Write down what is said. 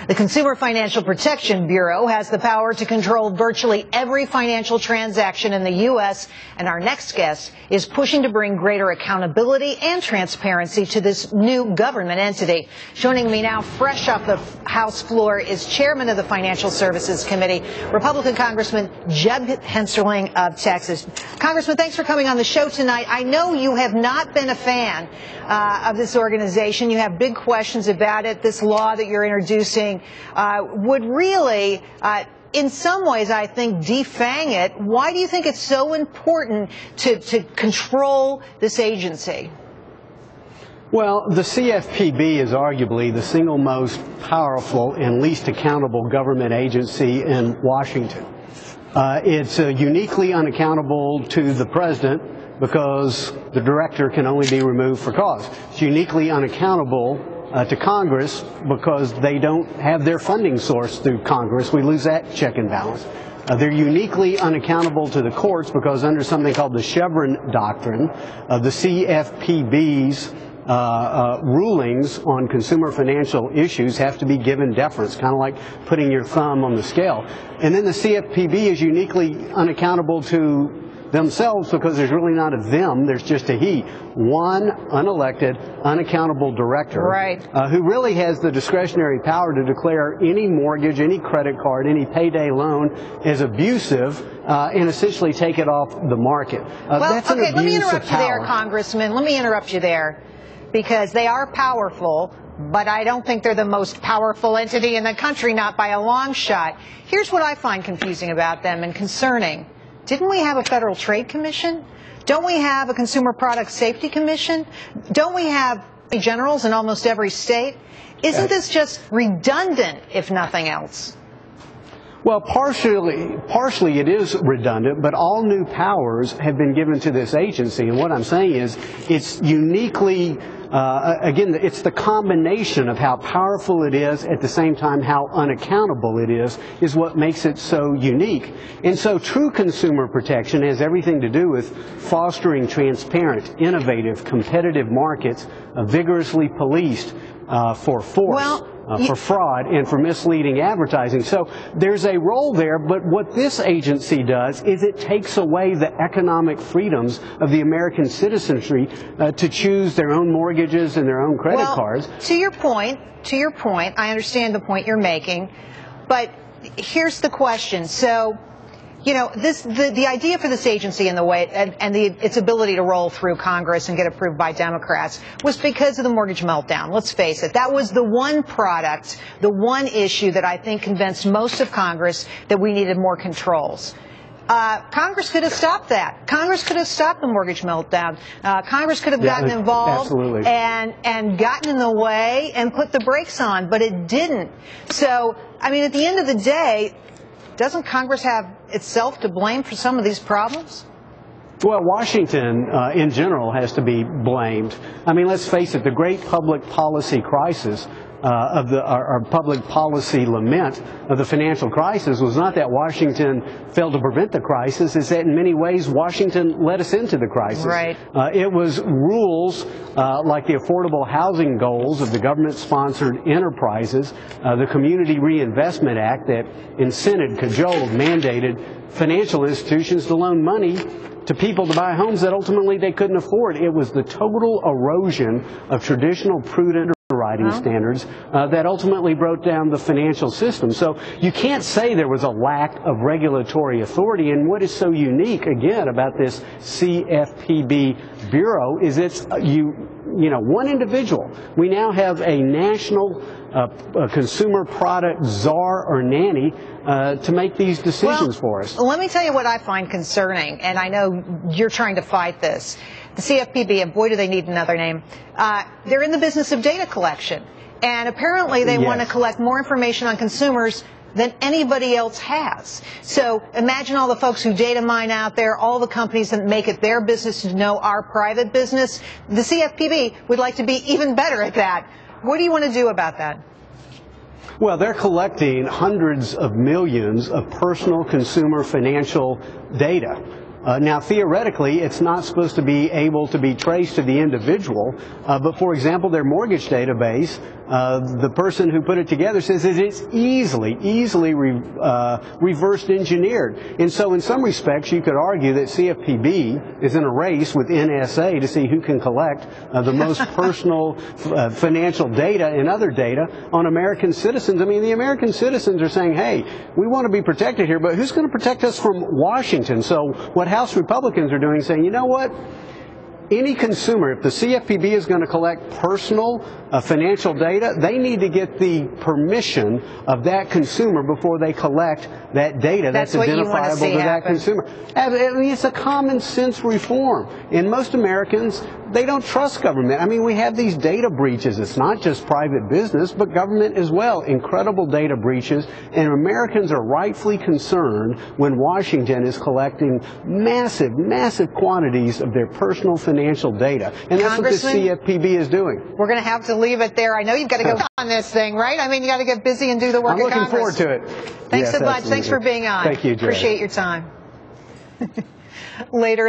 The Consumer Financial Protection Bureau has the power to control virtually every financial transaction in the U.S., and our next guest is pushing to bring greater accountability and transparency to this new government entity. Joining me now, fresh off the House floor, is Chairman of the Financial Services Committee, Republican Congressman Jeb Hensarling of Texas. Congressman, thanks for coming on the show tonight. I know you have not been a fan of this organization. You have big questions about it. This law that you're introducing would really, in some ways, I think, defang it. Why do you think it's so important to control this agency? Well, the CFPB is arguably the single most powerful and least accountable government agency in Washington. It's uniquely unaccountable to the president because the director can only be removed for cause. It's uniquely unaccountable to Congress because they don't have their funding source through Congress. We lose that check and balance. They're uniquely unaccountable to the courts because under something called the Chevron doctrine, the CFPB's rulings on consumer financial issues have to be given deference, kind of like putting your thumb on the scale. And then the CFPB is uniquely unaccountable to themselves because there's really not a them, there's just a he. One unelected, unaccountable director, right, who really has the discretionary power to declare any mortgage, any credit card, any payday loan as abusive and essentially take it off the market. That's an abuse of power. Let me interrupt you there, Congressman. Let me interrupt you there, because they are powerful, but I don't think they're the most powerful entity in the country, not by a long shot. Here's what I find confusing about them and concerning. Didn't we have a Federal Trade Commission? Don't we have a Consumer Product Safety Commission? Don't we have generals in almost every state? Isn't this just redundant, if nothing else? Well, partially it is redundant, but all new powers have been given to this agency. And what I'm saying is it's uniquely, again, it's the combination of how powerful it is at the same time how unaccountable it is what makes it so unique. And so true consumer protection has everything to do with fostering transparent, innovative, competitive markets, vigorously policed for force. For fraud and for misleading advertising. So there's a role there, but what this agency does is it takes away the economic freedoms of the American citizenry to choose their own mortgages and their own credit cards. To your point, I understand the point you're making, but here's the question. So, you know, the idea for this agency and the way its ability to roll through Congress and get approved by Democrats was because of the mortgage meltdown. Let's face it, that was the one product, the one issue that I think convinced most of Congress that we needed more controls. Congress could have stopped that. Congress could have stopped the mortgage meltdown. Congress could have gotten involved and gotten in the way and put the brakes on, but it didn't. So, I mean, at the end of the day, doesn't Congress have itself to blame for some of these problems? Well, Washington, in general, has to be blamed. I mean, let's face it, the great public policy crisis our public policy lament of the financial crisis was not that Washington failed to prevent the crisis, it's that in many ways Washington led us into the crisis. Right. It was rules like the affordable housing goals of the government-sponsored enterprises, the Community Reinvestment Act that incented, cajoled, mandated financial institutions to loan money to people to buy homes that ultimately they couldn't afford. It was the total erosion of traditional prudent underwriting standards that ultimately broke down the financial system. So you can't say there was a lack of regulatory authority. And what is so unique, again, about this CFPB Bureau is it's one individual. We now have a national consumer product czar or nanny to make these decisions for us. Let me tell you what I find concerning, and I know you're trying to fight this. The CFPB, and boy do they need another name, they're in the business of data collection. And apparently they want to collect more information on consumers than anybody else has. So imagine all the folks who data mine out there, all the companies that make it their business to know our private business. The CFPB would like to be even better at that. What do you want to do about that? Well, they're collecting hundreds of millions of personal consumer financial data. Now, theoretically, it's not supposed to be able to be traced to the individual, but for example, their mortgage database the person who put it together says that it's easily reversed engineered. And so in some respects, you could argue that CFPB is in a race with NSA to see who can collect the most personal financial data and other data on American citizens. I mean, the American citizens are saying, hey, we want to be protected here, but who's going to protect us from Washington? So what House Republicans are doing is saying, you know what? Any consumer, if the CFPB is going to collect personal financial data, they need to get the permission of that consumer before they collect that data that's identifiable to that consumer. I mean, it's a common sense reform. And most Americans, they don't trust government. I mean, we have these data breaches. It's not just private business, but government as well. Incredible data breaches. And Americans are rightfully concerned when Washington is collecting massive quantities of their personal financial data. And that's what the CFPB is doing. We're going to have to leave it there. I know you've got to go on this thing, right? I mean, you got to get busy and do the work I'm looking forward to it. Thanks so much. Thanks for being on. Thank you, Jay. Appreciate your time. Later.